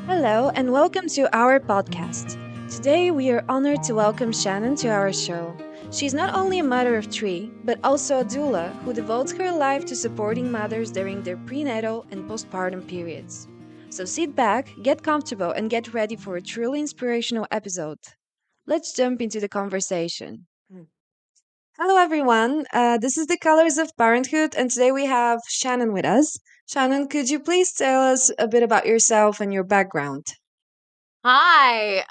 Hello, and welcome to our podcast. Today, we are honored to welcome Shannon to our show. She's not only a mother of three, but also a doula who devotes her life to supporting mothers during their prenatal and postpartum periods. So sit back, get comfortable, and get ready for a truly inspirational episode. Let's jump into the conversation. Hello, everyone. This is the Colors of Parenthood, and today we have Shannon with us. Shannon, could you please tell us a bit about yourself and your background? Hi.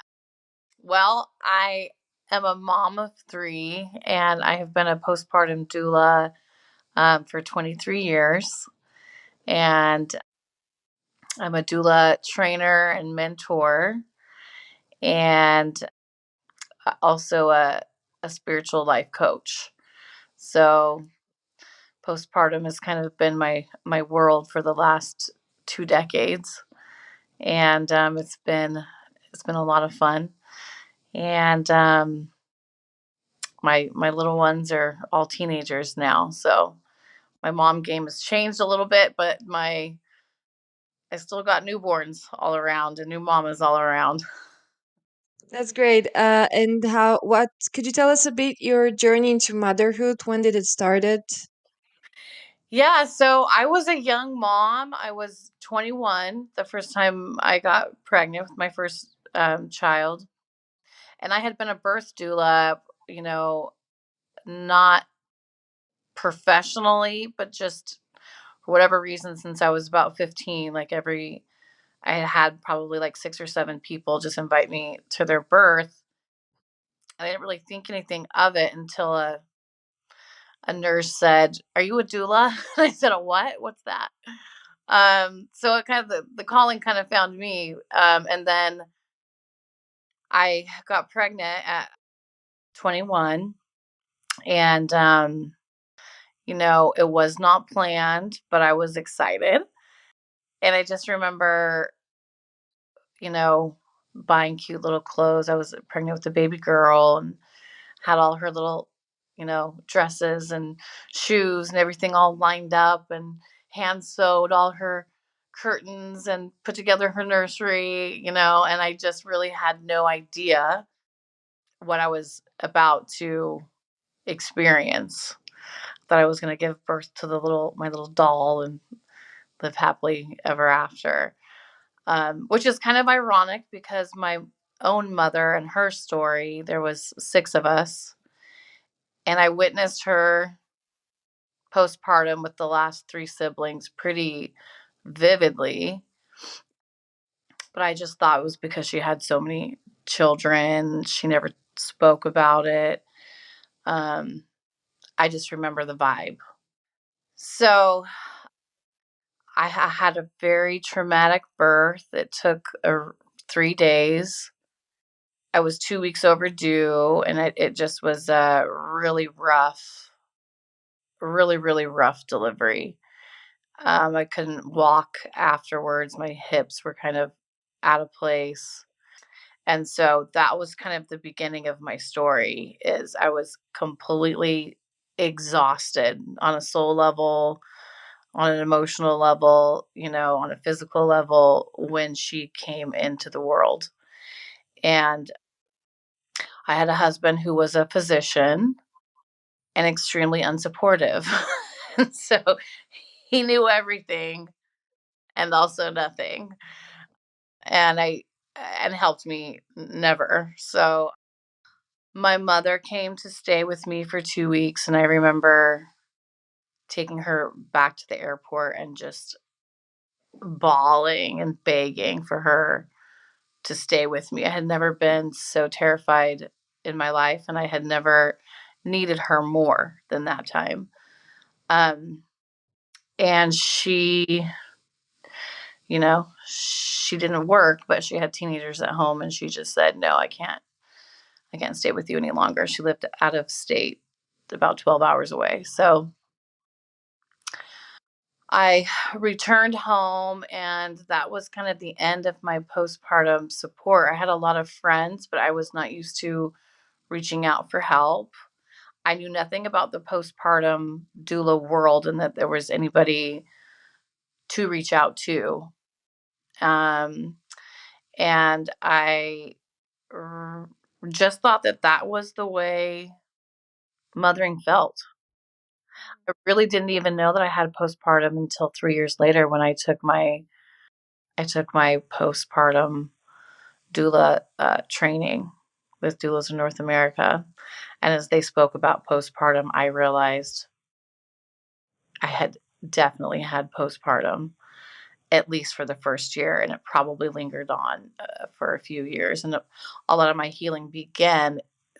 Well, I am a mom of three, and I have been a postpartum doula for 23 years. And I'm a doula trainer and mentor, and also a spiritual life coach. So, postpartum has kind of been my world for the last 2 decades, and it's been a lot of fun. And my little ones are all teenagers now, so my mom game has changed a little bit, but my I still got newborns all around and new mamas all around. That's great. And what could you tell us a bit your journey into motherhood? When did it started? Yeah, so I was a young mom. I was 21 the first time I got pregnant with my first child, and I had been a birth doula, not professionally, but just for whatever reason since I was about 15, I had probably like 6 or 7 people just invite me to their birth. I didn't really think anything of it until a nurse said, "Are you a doula?" And I said, "A what? What's that?" So it kind of the calling kind of found me. And then I got pregnant at 21, and it was not planned, but I was excited. And I just remember, you know, buying cute little clothes. I was pregnant with a baby girl and had all her little, dresses and shoes and everything all lined up and hand sewed all her curtains and put together her nursery, and I just really had no idea what I was about to experience. That I was going to give birth to my little doll and live happily ever after. Which is kind of ironic because my own mother and her story, there was 6 of us, and I witnessed her postpartum with the last 3 siblings pretty vividly. But I just thought it was because she had so many children. She never spoke about it. Um, I just remember the vibe. So I had a very traumatic birth. It took 3 days. I was 2 weeks overdue, and it just was a really, really rough delivery. I couldn't walk afterwards. My hips were kind of out of place. And so that was kind of the beginning of my story is I was completely exhausted on a soul level, on an emotional level, on a physical level when she came into the world. And I had a husband who was a physician and extremely unsupportive. And so he knew everything and also nothing. And helped me never. So my mother came to stay with me for 2 weeks, and I remember taking her back to the airport and just bawling and begging for her to stay with me. I had never been so terrified in my life, and I had never needed her more than that time. Um, and she didn't work, but she had teenagers at home, and she just said, "No, I can't stay with you any longer." She lived out of state, about 12 hours away. So I returned home, and that was kind of the end of my postpartum support. I had a lot of friends, but I was not used to reaching out for help. I knew nothing about the postpartum doula world and that there was anybody to reach out to. Um, And I r- just thought that that was the way mothering felt. I really didn't even know that I had postpartum until 3 years later when I took my postpartum doula training with doulas in North America. And as they spoke about postpartum, I realized I had definitely had postpartum, at least for the first year, and it probably lingered on for a few years. And a lot of my healing began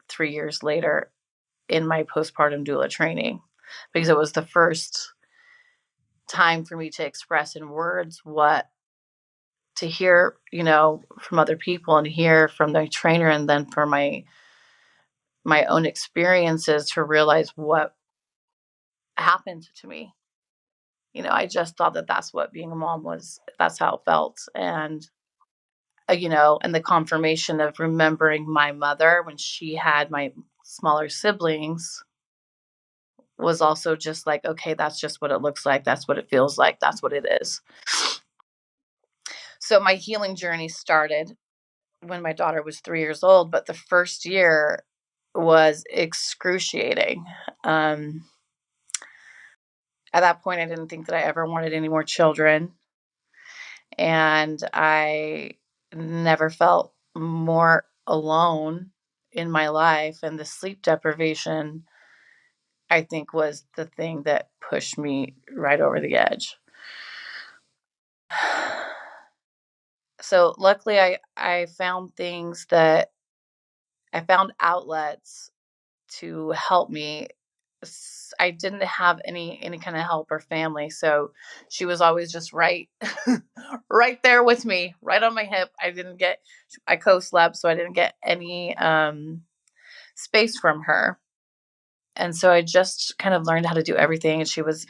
3 years later in my postpartum doula training because it was the first time for me to express in words what to hear, from other people and hear from the trainer, and then for my own experiences to realize what happened to me. I just thought that that's what being a mom was. That's how it felt. And and the confirmation of remembering my mother when she had my smaller siblings was also just like, okay, that's just what it looks like. That's what it feels like. That's what it is. So my healing journey started when my daughter was 3 years old, but the first year was excruciating. At that point, I didn't think that I ever wanted any more children. And I never felt more alone in my life. And the sleep deprivation, I think, was the thing that pushed me right over the edge. So luckily, I found things that I found outlets to help me. I didn't have any kind of help or family, so she was always just right right there with me, right on my hip. I co-slept, so I didn't get any space from her. And so I just kind of learned how to do everything. And she was,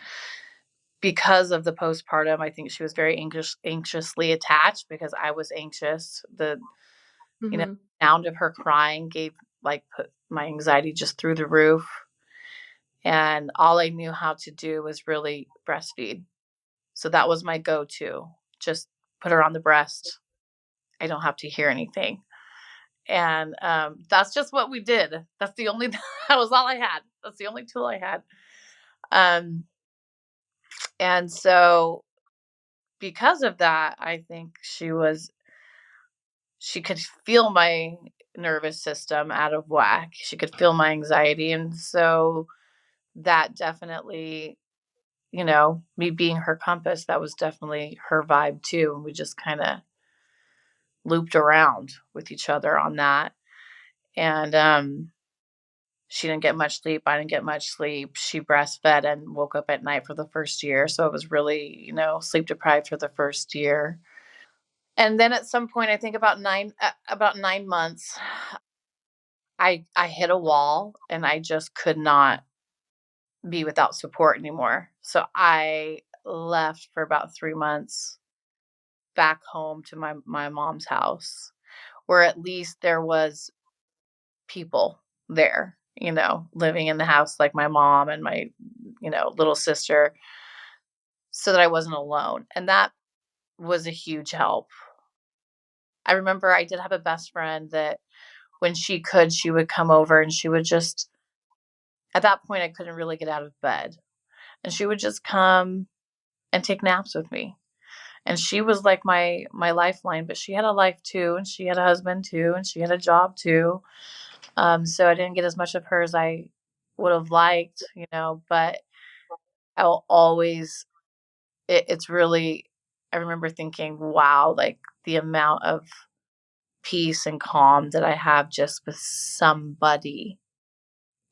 because of the postpartum, I think she was very anxiously attached because I was anxious. The you know Mm-hmm. sound of her crying put my anxiety just through the roof. And all I knew how to do was really breastfeed. So that was my go-to. Just put her on the breast. I don't have to hear anything. And that's just what we did. That's the only that was all I had. That's the only tool I had. Um, and so because of that, I think she could feel my nervous system out of whack. She could feel my anxiety. And so that definitely, me being her compass, that was definitely her vibe too. And we just kind of looped around with each other on that. And she didn't get much sleep. I didn't get much sleep. She breastfed and woke up at night for the first year. So it was really, sleep deprived for the first year. And then at some point, I think about 9 months, I hit a wall and I just could not be without support anymore. So I left for about 3 months back home to my mom's house, where at least there was people there, living in the house, like my mom and my, little sister, so that I wasn't alone. And that was a huge help. I remember I did have a best friend that when she could, she would come over and she would just, at that point, I couldn't really get out of bed. And she would just come and take naps with me. And she was like my lifeline, but she had a life too, and she had a husband too, and she had a job too. So I didn't get as much of her as I would have liked, but I'll always, it's really, I remember thinking, wow, like the amount of peace and calm that I have just with somebody,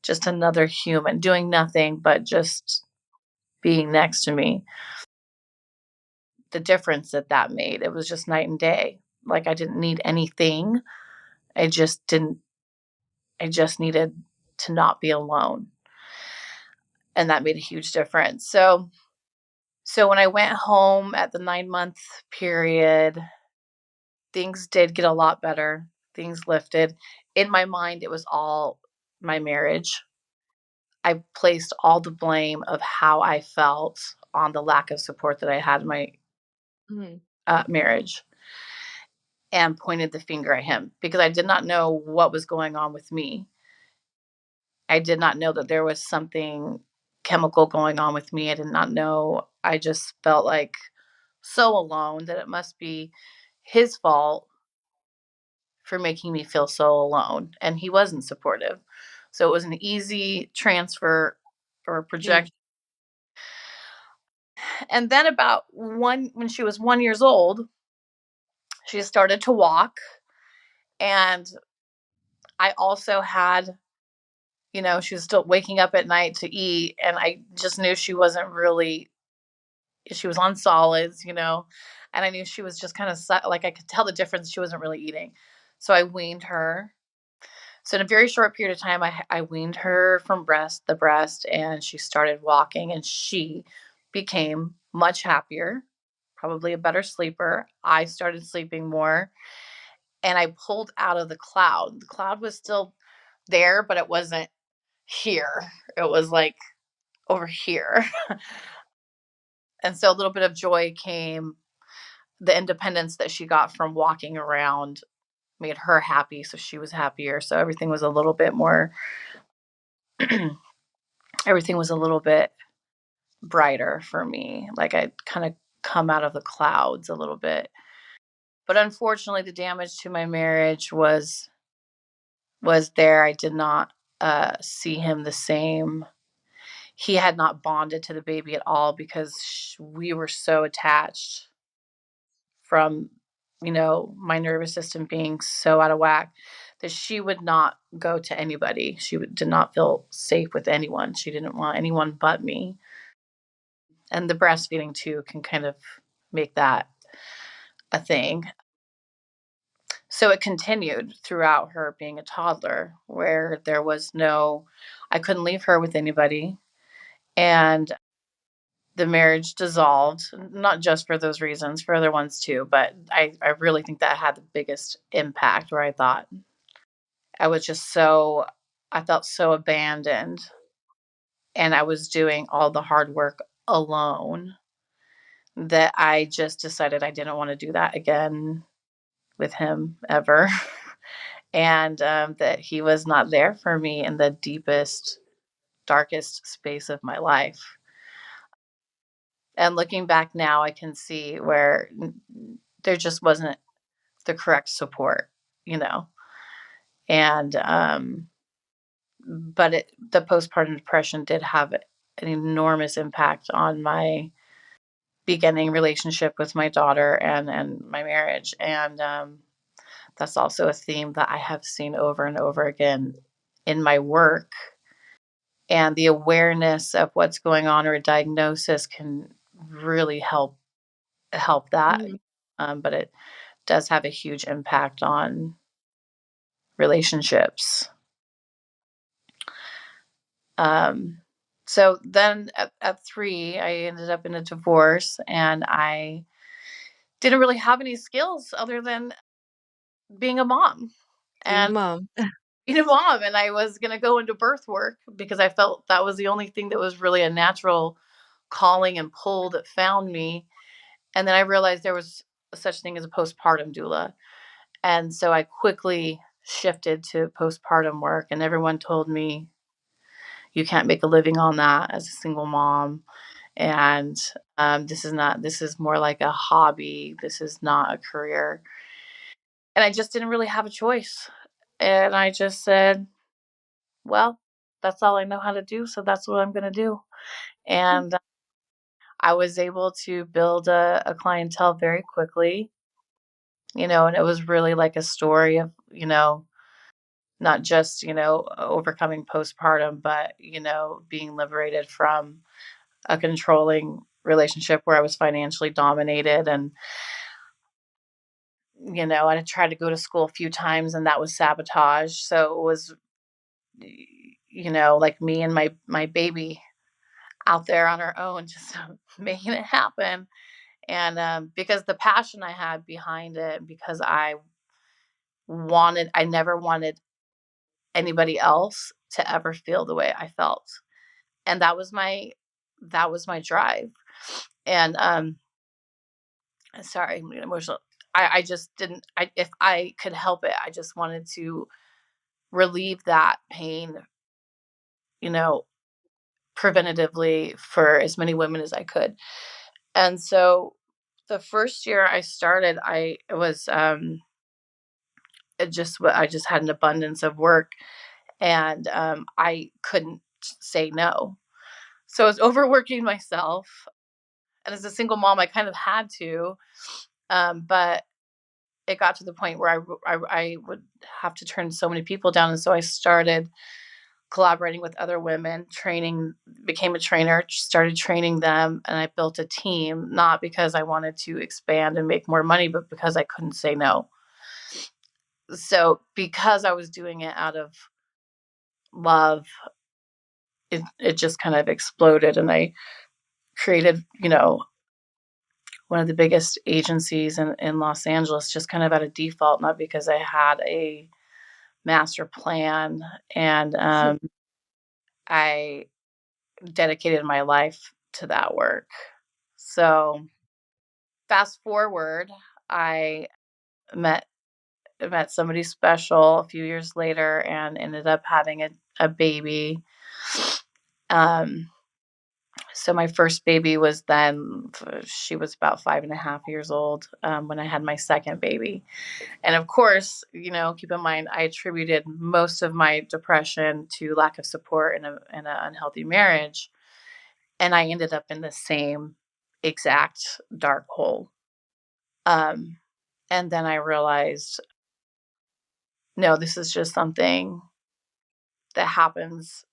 just another human doing nothing but just being next to me. The difference that made, it was just night and day. Like I didn't need anything. I just didn't, I just needed to not be alone. And that made a huge difference. So when I went home at the 9 month period, things did get a lot better. Things lifted. In my mind, it was all my marriage. I placed all the blame of how I felt on the lack of support that I had in my Mm-hmm. marriage. and pointed the finger at him because I did not know what was going on with me. I did not know that there was something chemical going on with me. I did not know. I just felt like so alone that it must be his fault for making me feel so alone. And he wasn't supportive. So it was an easy transfer or Yeah. projection. And then about one when she was 1 years old, she started to walk. And I also had, she was still waking up at night to eat. And I just knew she was on solids. And I knew she was just kind of like I could tell the difference. She wasn't really eating. So I weaned her. So in a very short period of time, I weaned her from the breast, and she started walking, and she became much happier, probably a better sleeper. I started sleeping more, and I pulled out of the cloud. The cloud was still there, but it wasn't here. It was like over here. And so a little bit of joy came. The independence that she got from walking around made her happy, so she was happier. So everything was a little bit more everything was a little bit brighter for me. Like I'd kind of come out of the clouds a little bit. But unfortunately, the damage to my marriage was there. I did not see him the same. He had not bonded to the baby at all because we were so attached from my nervous system being so out of whack that she would not go to anybody. Did not feel safe with anyone. She didn't want anyone but me. And the breastfeeding too can kind of make that a thing. So it continued throughout her being a toddler, where I couldn't leave her with anybody. And the marriage dissolved, not just for those reasons, for other ones too. But I really think that had the biggest impact, where I thought I was just I felt so abandoned, and I was doing all the hard work alone, that I just decided I didn't want to do that again with him ever. And that he was not there for me in the deepest, darkest space of my life. And looking back now, I can see where there just wasn't the correct support, you know. And but the postpartum depression did have an enormous impact on my beginning relationship with my daughter and my marriage. And that's also a theme that I have seen over and over again in my work. And the awareness of what's going on, or a diagnosis, can really help that. Mhm. But it does have a huge impact on relationships. Um, so then at 3, I ended up in a divorce, and I didn't really have any skills other than being a mom. Being a And mom. being a mom, and I was going to go into birth work because I felt that was the only thing that was really a natural calling and pull that found me. And then I realized there was such thing as a postpartum doula. And so I quickly shifted to postpartum work, and everyone told me you can't make a living on that as a single mom. And this is more like a hobby. This is not a career. And I just didn't really have a choice. And I just said, well, that's all I know how to do. So that's what I'm going to do. And I was able to build a clientele very quickly, and it was really like a story of, not just, overcoming postpartum, but, being liberated from a controlling relationship where I was financially dominated. And, I had tried to go to school a few times, and that was sabotage. So it was, like me and my baby out there on our own, just making it happen. And because the passion I had behind it, because I never wanted anybody else to ever feel the way I felt. And that was my drive. And sorry, I'm getting emotional. I just didn't. If I could help it, I just wanted to relieve that pain, you know, preventatively for as many women as I could. And so the first year I started, I was I just had an abundance of work, and I couldn't say no. So I was overworking myself, and as a single mom, I kind of had to, but it got to the point where I would have to turn so many people down, and so I started collaborating with other women, training, became a trainer, started training them, and I built a team, not because I wanted to expand and make more money, but because I couldn't say no. So because I was doing it out of love, it just kind of exploded, and I created, one of the biggest agencies in Los Angeles, just kind of out of default, not because I had a master plan. And I dedicated my life to that work. So fast forward, I met met somebody special a few years later and ended up having a baby. Um, so my first baby was then she was about 5.5 years old when I had my second baby. And of course, keep in mind, I attributed most of my depression to lack of support in an unhealthy marriage. And I ended up in the same exact dark hole. Um, and then I realized, no, this is just something that happens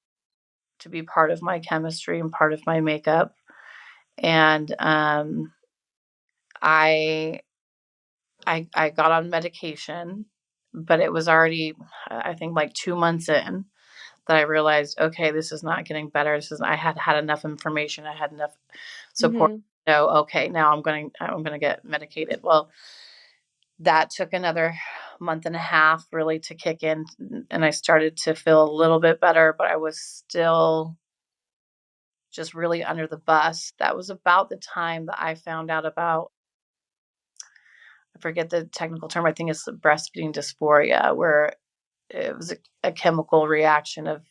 to be part of my chemistry and part of my makeup. And I, I got on medication, but it was already, I think, like 2 months in that I realized, okay, this is not getting better. I had had enough information. I had enough support. Mhm. So, okay, now I'm going to get medicated. Well, that took another month and a half really to kick in, and I started to feel a little bit better, but I was still just really under the bus. That was about the time that I found out about, I forget the technical term, I think it's breastfeeding dysphoria, where it was a chemical reaction of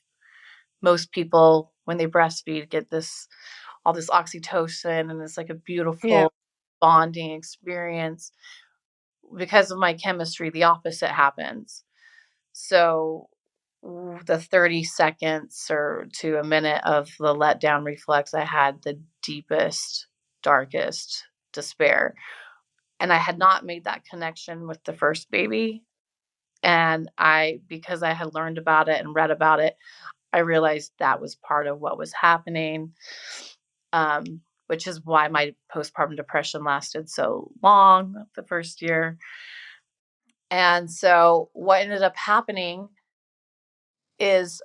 most people when they breastfeed get this all this oxytocin, and it's like a Yeah. beautiful bonding experience. Because of my chemistry, the opposite happens. So the 30 seconds or to a minute of the letdown reflex, I had the deepest, darkest despair. And I had not made that connection with the first baby. And because I had learned about it and read about it, I realized that was part of what was happening, which is why my postpartum depression lasted so long the first year. And so what ended up happening is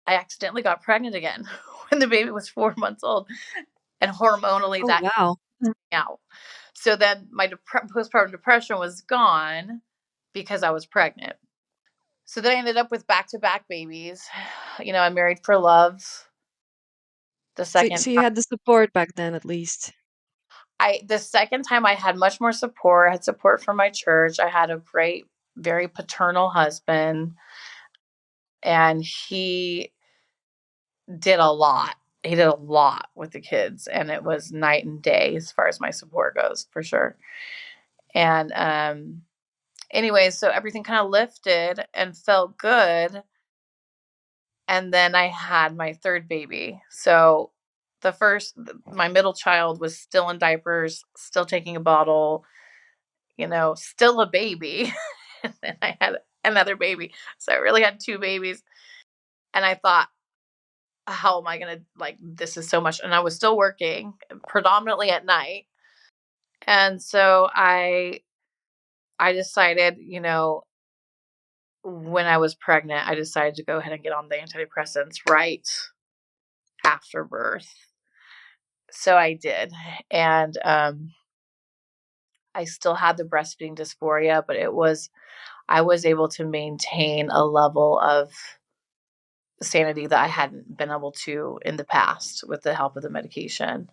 I accidentally got pregnant again when the baby was 4 months old, and hormonally Oh, that wow. came out. So then my postpartum depression was gone because I was pregnant. So then I ended up with back to back babies. I married for love. The So second so you time, had the support back then at least. I had much more support. I had support from my church. I had a great, very paternal husband, and did a lot. He did a lot with the kids, and it was night and day as far as my support goes, for sure. And anyway, so everything kind of lifted and felt good. And then I had my third baby. So my middle child was still in diapers, still taking a bottle, still a baby. And then I had another baby. So I really had two babies. And I thought, how am I going to, like, this is so much. And I was still working predominantly at night. And so I decided, when I was pregnant, I decided to go ahead and get on the antidepressants right after birth. So I did. And I still had the breastfeeding dysphoria, but I was able to maintain a level of sanity that I hadn't been able to in the past with the help of the medication.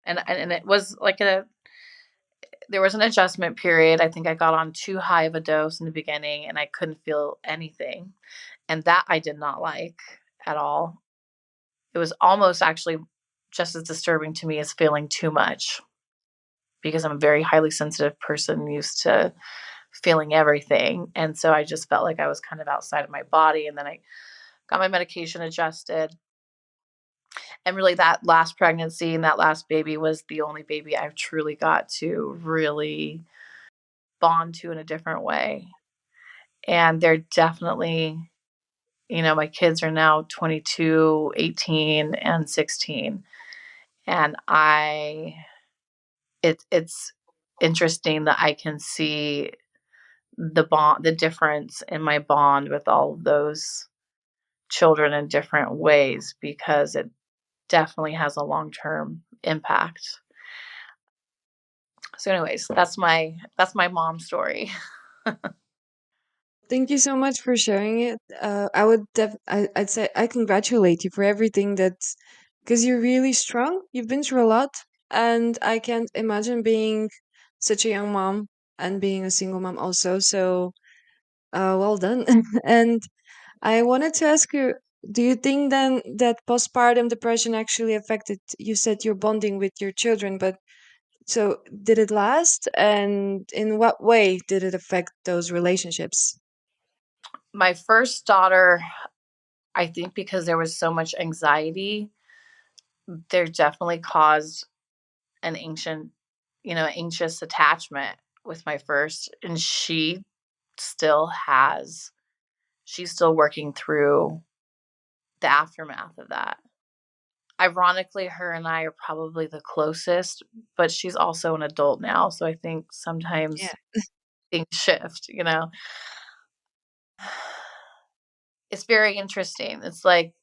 And it was like there was an adjustment period. I think I got on too high of a dose in the beginning and I couldn't feel anything. And that I did not like at all. It was almost actually just as disturbing to me as feeling too much because I'm a very highly sensitive person used to feeling everything. And so I just felt like I was kind of outside of my body. And then I got my medication adjusted. And really, that last pregnancy and that last baby was the only baby I've truly got to really bond to in a different way. And they're definitely, my kids are now 22, 18, and 16. And it's interesting that I can see the difference in my bond with all of those children in different ways because it definitely has a long-term impact. So anyways, that's my mom story. Thank you so much for sharing it. I'd say I congratulate you for everything that's because you're really strong. You've been through a lot, and I can't imagine being such a young mom and being a single mom also. So, well done. And I wanted to ask you, do you think then that postpartum depression actually affected, you said you're bonding with your children, but so did it last? And in what way did it affect those relationships? My first daughter, I think because there was so much anxiety, there definitely caused an anxious attachment with my first, and she's still working through the aftermath of that. Ironically, her and I are probably the closest, but she's also an adult now, so I think Yeah. sometimes things shift. It's very interesting. It's like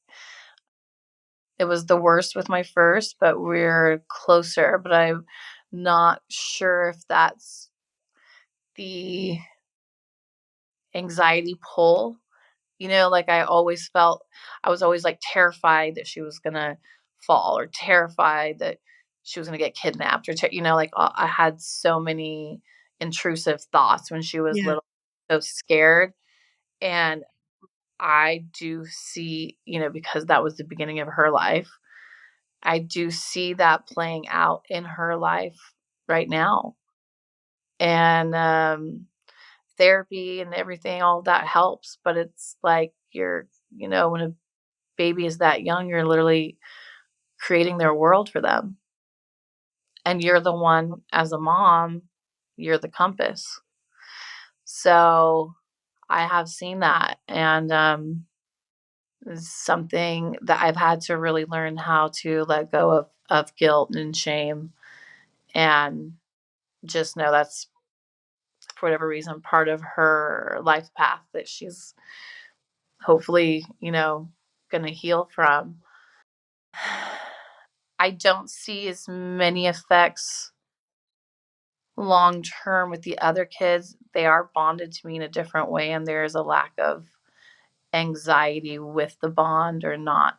it was the worst with my first, but we're closer, but I'm not sure if that's the anxiety pull. Like I was always like terrified that she was gonna fall or terrified that she was gonna get kidnapped like I had so many intrusive thoughts when she was Yeah. little, so scared. And I do see, because that was the beginning of her life, I do see that playing out in her life right now. And therapy and everything, all that helps. But it's like when a baby is that young, you're literally creating their world for them. And you're the one, as a mom, you're the compass. So I have seen that. And it's something that I've had to really learn how to let go of guilt and shame and just know that's, for whatever reason, part of her life path that she's hopefully, going to heal from. I don't see as many effects long term with the other kids. They are bonded to me in a different way, and there is a lack of anxiety with the bond or not.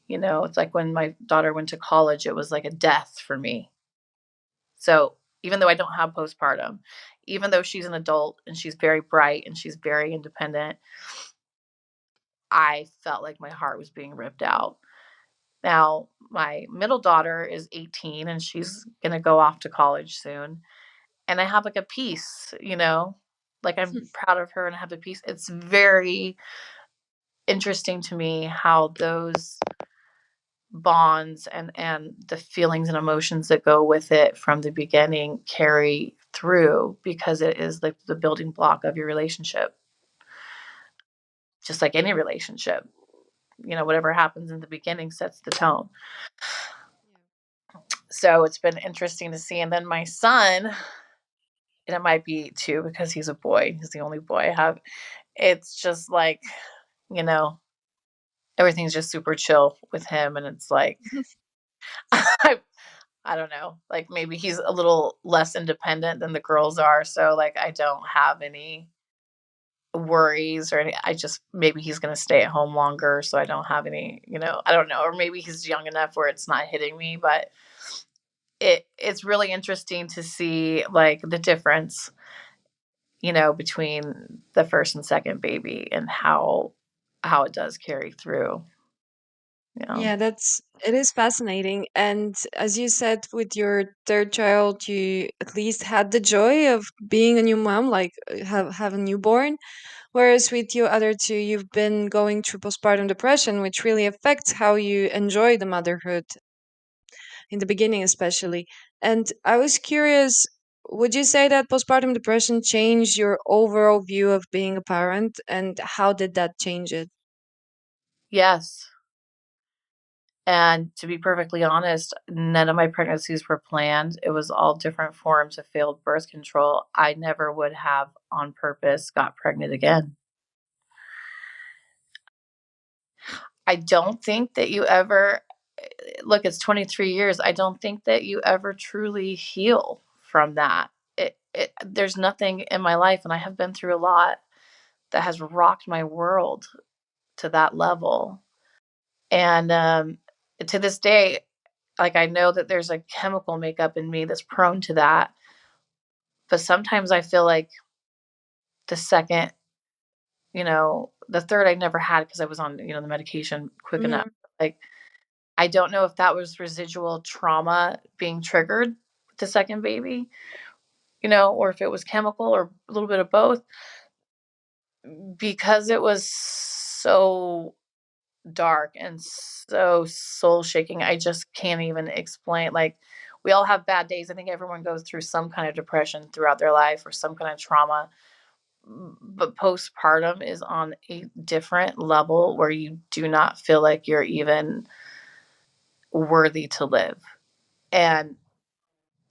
It's like when my daughter went to college, it was like a death for me. So even though I don't have postpartum, even though she's an adult and she's very bright and she's very independent, I felt like my heart was being ripped out. Now, my middle daughter is 18 and she's going to go off to college soon. And I have like a piece. Like I'm proud of her and I have a piece. It's very interesting to me how those bonds and the feelings and emotions that go with it from the beginning carry through because it is like the building block of your relationship, just like any relationship. Whatever happens in the beginning sets the tone. So it's been interesting to see. And then my son, and it might be too because he's a boy, he's the only boy I have. It's just like, you know, everything's just super chill with him. And it's like, I, I don't know, like maybe he's a little less independent than the girls are. So, like, I don't have any worries or any, I just, maybe he's going to stay at home longer. So I don't have any, I don't know. Or maybe he's young enough where it's not hitting me, but it's really interesting to see like the difference, between the first and second baby and how it does carry through. Yeah, it is fascinating. And as you said, with your third child, you at least had the joy of being a new mom, like have a newborn. Whereas with your other two, you've been going through postpartum depression, which really affects how you enjoy the motherhood in the beginning, especially. And I was curious, would you say that postpartum depression changed your overall view of being a parent, and how did that change it? Yes. And to be perfectly honest, none of my pregnancies were planned. It was all different forms of failed birth control. I never would have on purpose got pregnant again. I don't think that you ever look, it's 23 years. I don't think that you ever truly heal from that. There's nothing in my life, and I have been through a lot that has rocked my world to that level. And to this day, like I know that there's a chemical makeup in me that's prone to that. But sometimes I feel like the second, the third I never had because I was on, the medication quick enough. Hmm. Like, I don't know if that was residual trauma being triggered with the second baby, or if it was chemical or a little bit of both, because it was so dark and so soul shaking. I just can't even explain. Like, we all have bad days. I think everyone goes through some kind of depression throughout their life or some kind of trauma. But postpartum is on a different level where you do not feel like you're even worthy to live. And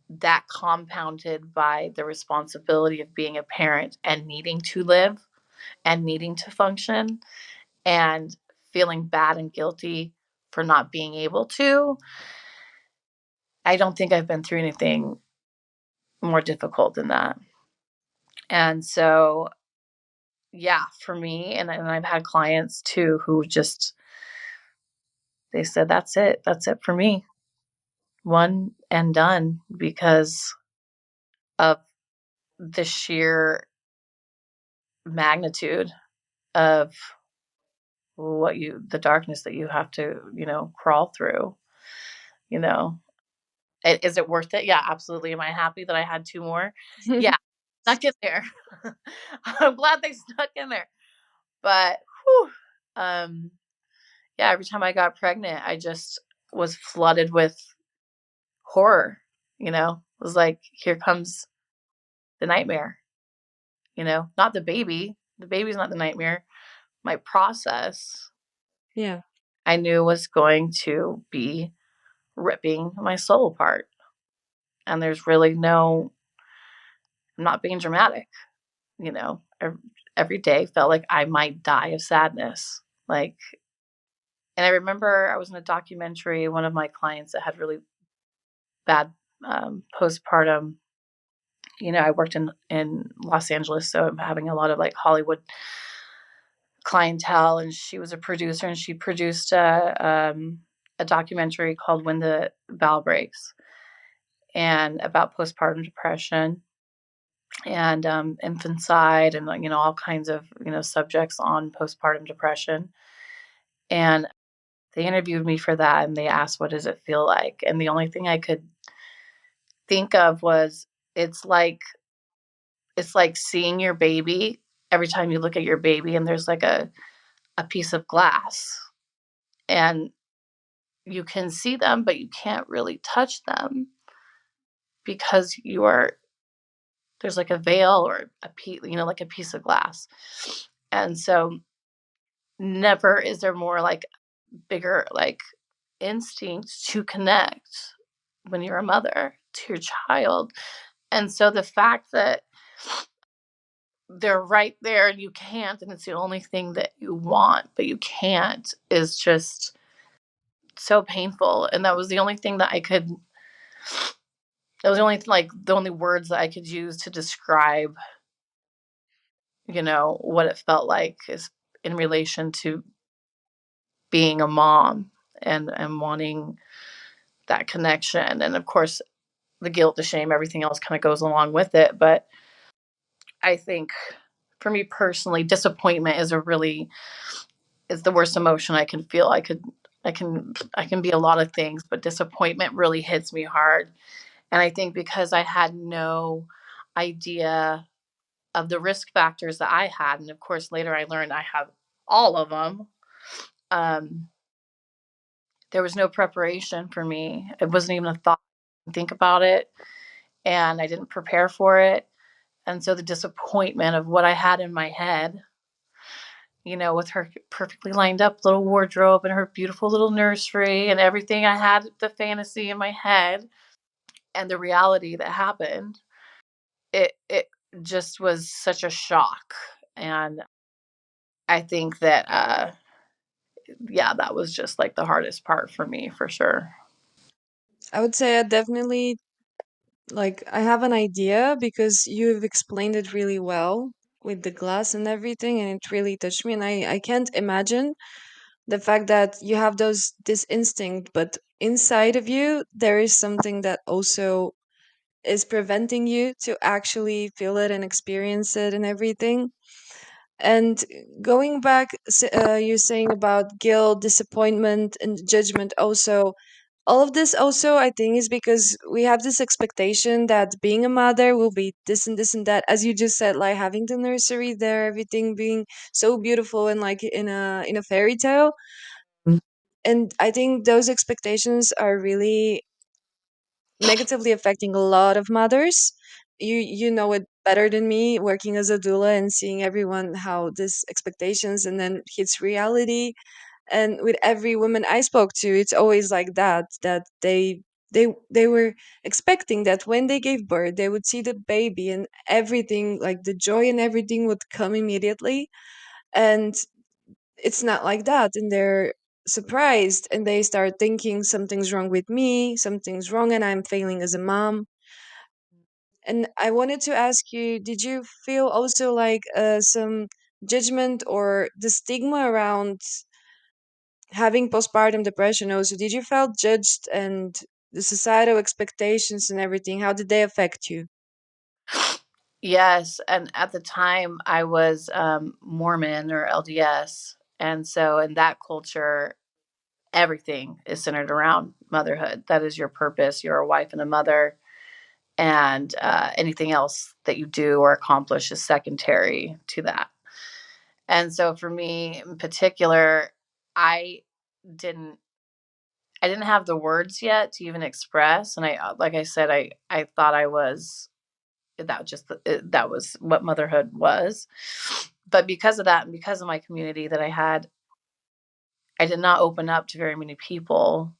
that compounded by the responsibility of being a parent and needing to live and needing to function and feeling bad and guilty for not being able to. I don't think I've been through anything more difficult than that. And so, yeah, for me, and I've had clients too who just, they said, that's it. That's it for me. One and done because of the sheer magnitude of the darkness that you have to, crawl through, you know. Is it worth it? Yeah, absolutely. Am I happy that I had two more? Yeah, stuck in there. I'm glad they stuck in there. But, whew, um, yeah, every time I got pregnant, I just was flooded with horror. It was like, here comes the nightmare. Not the baby. The baby's not the nightmare. My process, Yeah. I knew was going to be ripping my soul apart. And there's really I'm not being dramatic, you know. Every day felt like I might die of sadness. Like, and I remember I was in a documentary, one of my clients that had really bad postpartum. I worked in Los Angeles, so I'm having a lot of like Hollywood clientele, and she was a producer, and she produced a documentary called When the Bow Breaks, and about postpartum depression and infanticide, and all kinds of subjects on postpartum depression. And they interviewed me for that, and they asked, what does it feel like? And the only thing I could think of was, it's like it's like seeing your baby. Every time you look at your baby and there's like a piece of glass, and you can see them, but you can't really touch them because there's like a veil or a piece, like a piece of glass. And so never is there more like bigger like instinct to connect when you're a mother to your child. And so the fact that they're right there and you can't, and it's the only thing that you want, but you can't, is just so painful. And that was the only thing that I could, that was the only, like, the only words that I could use to describe, what it felt like is in relation to being a mom and wanting that connection. And of course, the guilt, the shame, everything else kind of goes along with it. But I think for me personally, disappointment is the worst emotion I can feel. I can be a lot of things, but disappointment really hits me hard. And I think because I had no idea of the risk factors that I had, and of course later I learned I have all of them. Um, there was no preparation for me. It wasn't even a thought to think about it, and I didn't prepare for it. And so the disappointment of what I had in my head, with her perfectly lined up little wardrobe and her beautiful little nursery and everything, I had the fantasy in my head and the reality that happened. It just was such a shock. And I think that yeah, that was just like the hardest part for me for sure. I would say I definitely like I have an idea because you've explained it really well with the glass and everything, and it really touched me. And I can't imagine the fact that you have this instinct, but inside of you there is something that also is preventing you to actually feel it and experience it and everything. And going back, you're saying about guilt, disappointment, and judgment also. All of this also, I think, is because we have this expectation that being a mother will be this and that, as you just said, like having the nursery there, everything being so beautiful and like in a fairy tale. And I think those expectations are really negatively affecting a lot of mothers. You know it better than me, working as a doula and seeing everyone how this expectations and then hits reality. And with every woman I spoke to, it's always like that they were expecting that when they gave birth they would see the baby and everything, like the joy and everything would come immediately. And it's not like that, and they're surprised and they start thinking something's wrong with me, something's wrong and I'm failing as a mom. And I wanted to ask you, did you feel also like some judgment or the stigma around having postpartum depression also? Did you felt judged, and the societal expectations and everything, how did they affect you? Yes, and at the time I was Mormon or LDS, and so in that culture, everything is centered around motherhood. That is your purpose. You're a wife and a mother, and anything else that you do or accomplish is secondary to that. And so for me in particular, I didn't I didn't have the words yet to even express, and like I said, I thought I was that was what motherhood was. But because of that and because of my community that I had, I did not open up to very many people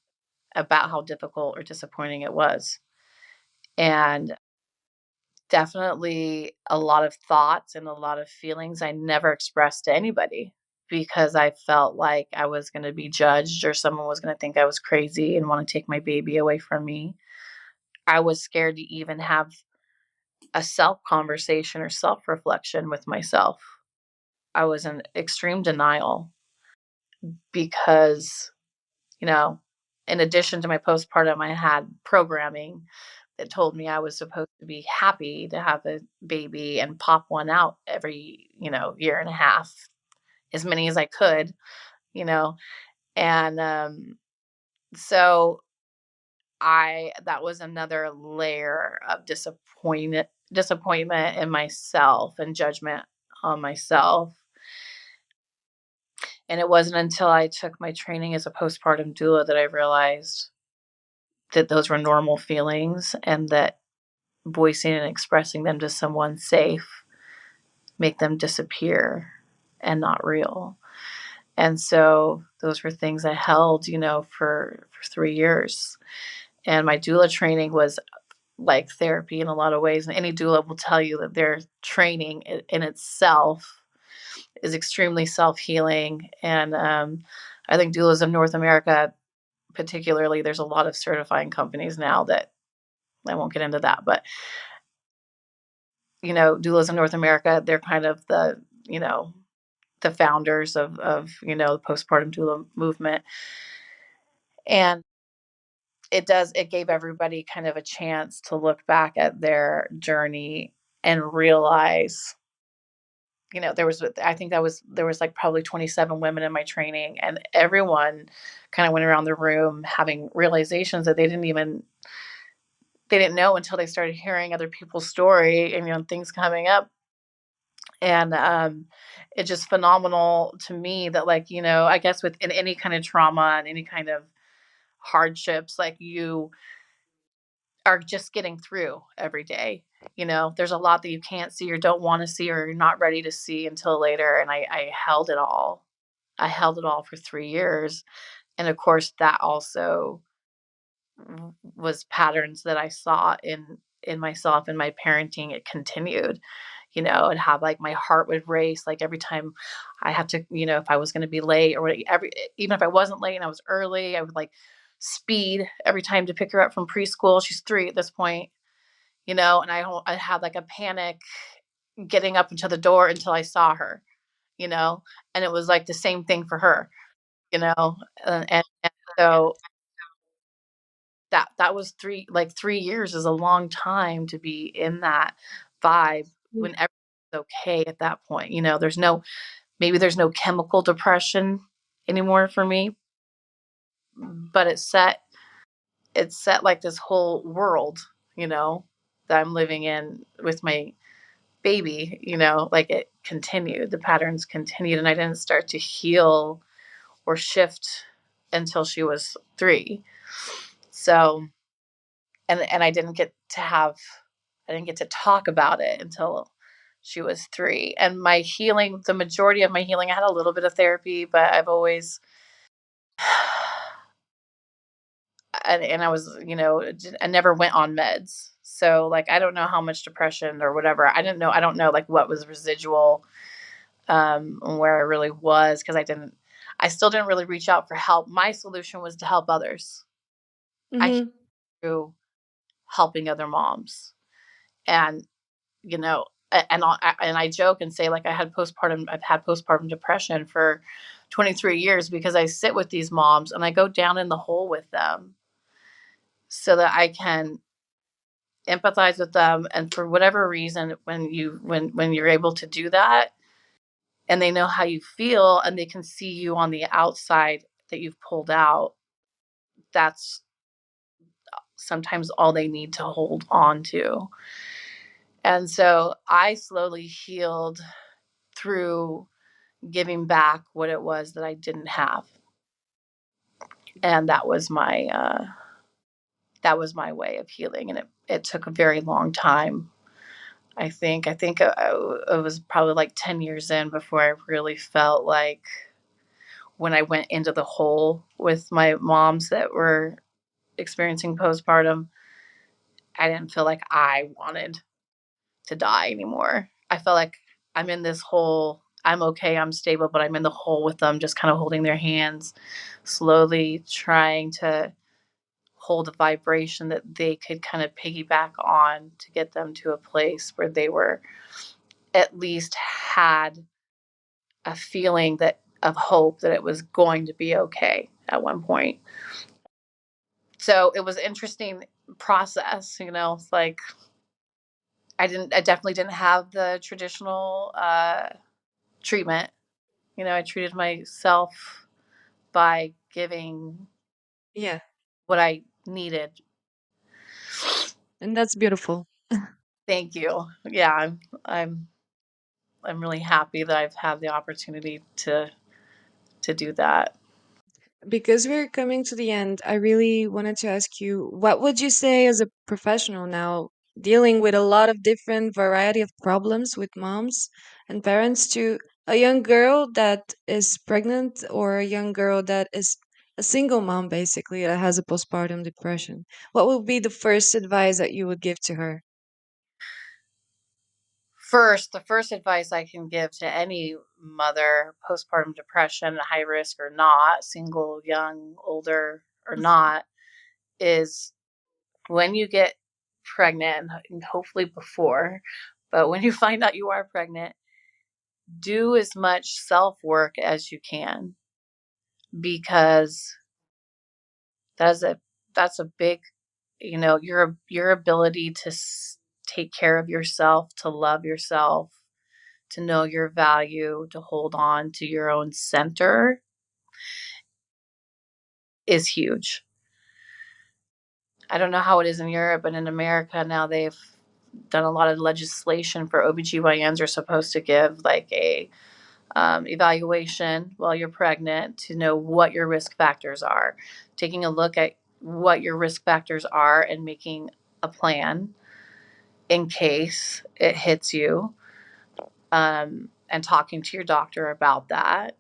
about how difficult or disappointing it was. And definitely a lot of thoughts and a lot of feelings I never expressed to anybody because I felt like I was going to be judged or someone was going to think I was crazy and want to take my baby away from me. I was scared to even have a self conversation or self reflection with myself. I was in extreme denial because, you know, in addition to my postpartum, I had programming that told me I was supposed to be happy to have a baby and pop one out every, year and a half, as many as I could, you know. And so I that was another layer of disappointment in myself and judgment on myself. And it wasn't until I took my training as a postpartum doula that I realized that those were normal feelings and that voicing and expressing them to someone safe make them disappear and not real. And so those were things I held, for 3 years. And my doula training was like therapy in a lot of ways. And any doula will tell you that their training in itself is extremely self healing. And I think doulas of North America, particularly, there's a lot of certifying companies now that I won't get into that, but doulas in North America, they're kind of the founders of the postpartum doula movement. And it gave everybody kind of a chance to look back at their journey and realize, I think there was like probably 27 women in my training, and everyone kind of went around the room having realizations that they didn't know until they started hearing other people's story, and things coming up. And it's just phenomenal to me that, like, I guess within any kind of trauma and any kind of hardships, like, you are just getting through every day. There's a lot that you can't see or don't want to see or you're not ready to see until later. And I held it all. I held it all for 3 years. And of course, that also was patterns that I saw in myself and my parenting. It continued, and have, like, my heart would race like every time I have to, if I was going to be late or even if I wasn't late and I was early, I would, like, speed every time to pick her up from preschool. She's 3 at this point, and I had, like, a panic getting up into the door until I saw her, you know, and it was like the same thing for her, you know, and so that was 3 years is a long time to be in that vibe when everything's okay at that point. There's no chemical depression anymore for me, but it set like this whole world, you know, that I'm living in with my baby, like, it continued, the patterns continued, and I didn't start to heal or shift until she was 3. So, and I didn't get to talk about it until she was 3. And my healing, the majority of my healing, I had a little bit of therapy, but I've always, and I was, I never went on meds. So, like, I don't know how much depression or whatever. I don't know, like, what was residual, where I really was, because I still didn't really reach out for help. My solution was to help others. I healed Mm-hmm. through helping other moms, and you know, and I joke and say, like, I've had postpartum depression for 23 years because I sit with these moms and I go down in the hole with them so that I can empathize with them. And for whatever reason, when you're able to do that, and they know how you feel and they can see you on the outside that you've pulled out, that's sometimes all they need to hold on to. And so I slowly healed through giving back what it was that I didn't have. And that was my way of healing, and it took a very long time. I think it was probably like 10 years in before I really felt like, when I went into the hole with my moms that were experiencing postpartum, I didn't feel like I wanted to die anymore. I felt like I'm in this hole. I'm okay, I'm stable, but I'm in the hole with them, just kind of holding their hands, slowly trying to hold a vibration that they could kind of piggyback on to get them to a place where they were at least had a feeling of hope that it was going to be okay at one point. So it was an interesting process, It's like I definitely didn't have the traditional treatment. I treated myself by giving Yeah, what I needed. and that's beautiful. Thank you. Yeah, I'm I'm really happy that I've had the opportunity to do that. Because we're coming to the end, I really wanted to ask you, what would you say as a professional now, dealing with a lot of different variety of problems with moms and parents, to a young girl that is pregnant or a young girl that is a single mom, basically, that has a postpartum depression? What would be the first advice that you would give to her? First, the first advice I can give to any mother, postpartum depression, high risk or not, single, young, older or not, is when you get pregnant, and hopefully before, but when you find out you are pregnant, do as much self work as you can, because that is a that's a big, your ability to take care of yourself, to love yourself, to know your value, to hold on to your own center is huge. I don't know how it is in Europe, but in America now they've done a lot of legislation for OBGYNs are supposed to give like a evaluation while you're pregnant to know what your risk factors are, taking a look at what your risk factors are and making a plan in case it hits you, and talking to your doctor about that.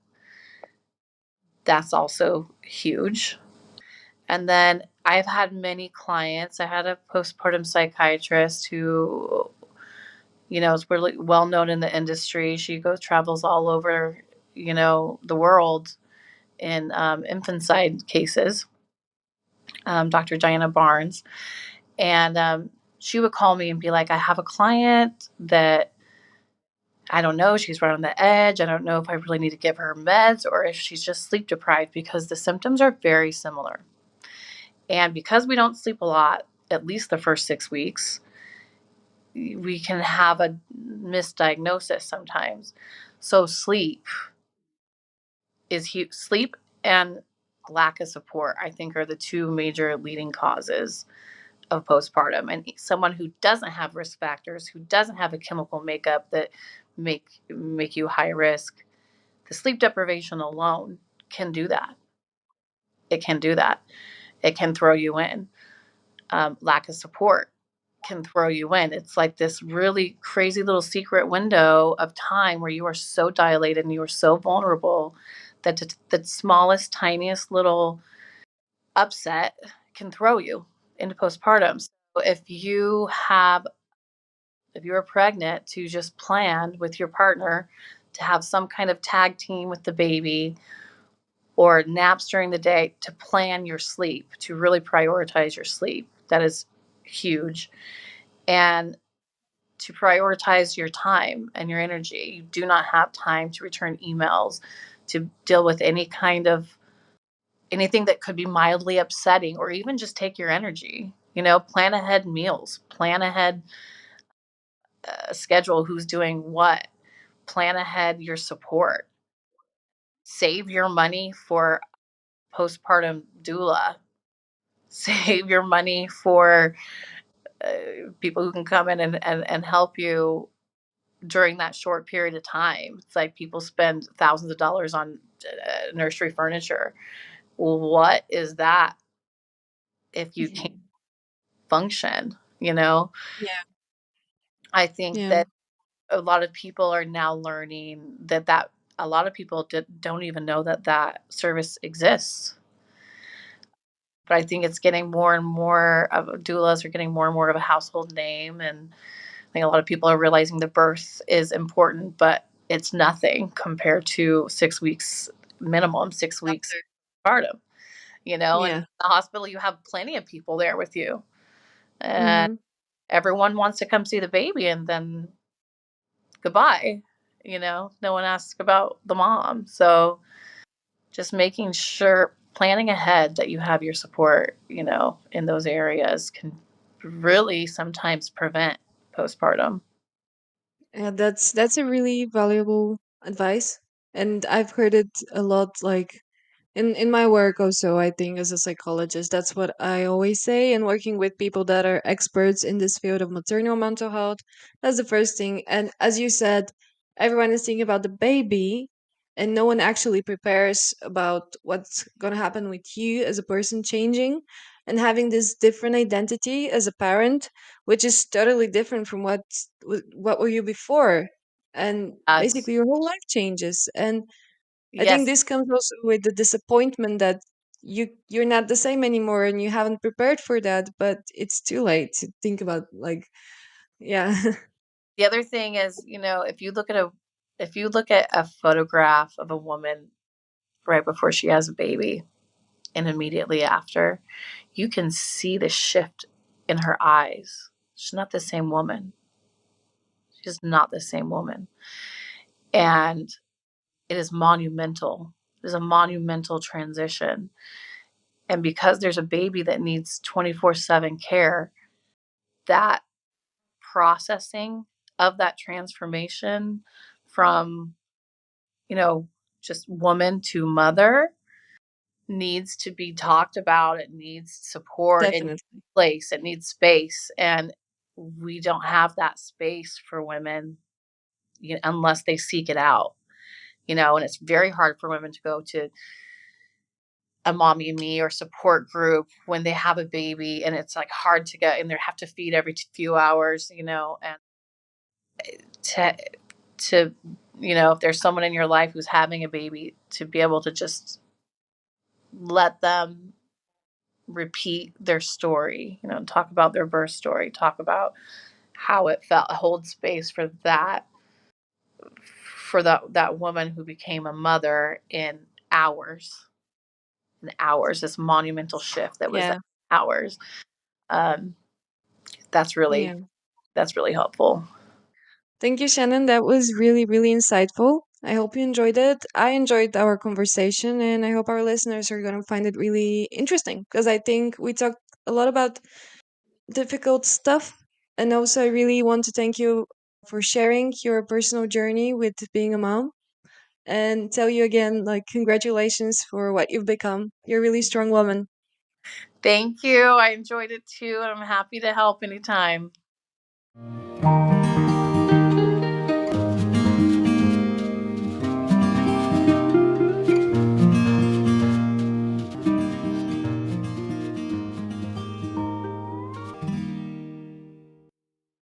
That's also huge. And then I've had many clients. I had a postpartum psychiatrist who, is really well known in the industry. She goes travels all over, the world in infanticide cases. Dr. Diana Barnes, and she would call me and be like, "I have a client that I don't know. She's right on the edge. I don't know if I really need to give her meds or if she's just sleep deprived because the symptoms are very similar." And because we don't sleep a lot, at least the first 6 weeks, we can have a misdiagnosis sometimes. So sleep and lack of support, I think, are the two major leading causes of postpartum. And someone who doesn't have risk factors, who doesn't have a chemical makeup that make you high risk, the sleep deprivation alone can do that. It can do that. It can throw you in. Lack of support can throw you in. It's like this really crazy little secret window of time where you are so dilated and you are so vulnerable that the smallest, tiniest little upset can throw you into postpartum. So if you are pregnant, to just plan with your partner to have some kind of tag team with the baby or naps during the day to plan your sleep, to really prioritize your sleep. That is huge. And to prioritize your time and your energy. You do not have time to return emails, to deal with anything that could be mildly upsetting, or even just take your energy. Plan ahead meals, plan ahead schedule who's doing what, plan ahead your support, save your money for postpartum doula, save your money for people who can come in and help you during that short period of time. It's like people spend thousands of dollars on nursery furniture. Well, what is that if you can't Mhm. function? You know, Yeah. I think Yeah. that a lot of people are now learning that a lot of people don't even know that service exists. But I think it's getting more and more of doulas are getting more and more of a household name, and I think a lot of people are realizing the birth is important, but it's nothing compared to 6 weeks minimum, 6 weeks postpartum. And in Yeah. the hospital, you have plenty of people there with you, and Hmm. everyone wants to come see the baby, and then goodbye. No one asks about the mom. So just making sure, planning ahead that you have your support, in those areas can really sometimes prevent postpartum. Yeah, that's a really valuable advice, and I've heard it a lot. Like in my work also, I think as a psychologist, that's what I always say. And working with people that are experts in this field of maternal mental health, that's the first thing. And as you said, everyone is thinking about the baby, and no one actually prepares about what's going to happen with you as a person changing and having this different identity as a parent, which is totally different from what were you before. And That's basically your whole life changes. And I think yes. this comes also with the disappointment that you're not the same anymore and you haven't prepared for that, but it's too late to think about, like, yeah. The other thing is, if you look at a photograph of a woman right before she has a baby and immediately after, you can see the shift in her eyes. She's not the same woman. She's not the same woman. And it is monumental. It is a monumental transition. And because there's a baby that needs 24/7 care, that processing of that transformation from, you know, just woman to mother needs to be talked about. It needs support, it needs Definitely. place, it needs space. And we don't have that space for women, unless they seek it out, and it's very hard for women to go to a mommy and me or support group when they have a baby, and it's like hard to get, and they have to feed every few hours, and to to if there's someone in your life who's having a baby, to be able to just let them repeat their story, talk about their birth story, talk about how it felt, hold space for that woman who became a mother in hours and hours, this monumental shift that was Yeah. hours. um, that's really Yeah. that's really helpful. Thank you, Shannon. That was really, really insightful. I hope you enjoyed it. I enjoyed our conversation, and I hope our listeners are going to find it really interesting because I think we talked a lot about difficult stuff. And also, I really want to thank you for sharing your personal journey with being a mom and tell you again, like, congratulations for what you've become. You're a really strong woman. Thank you. I enjoyed it too, and I'm happy to help anytime.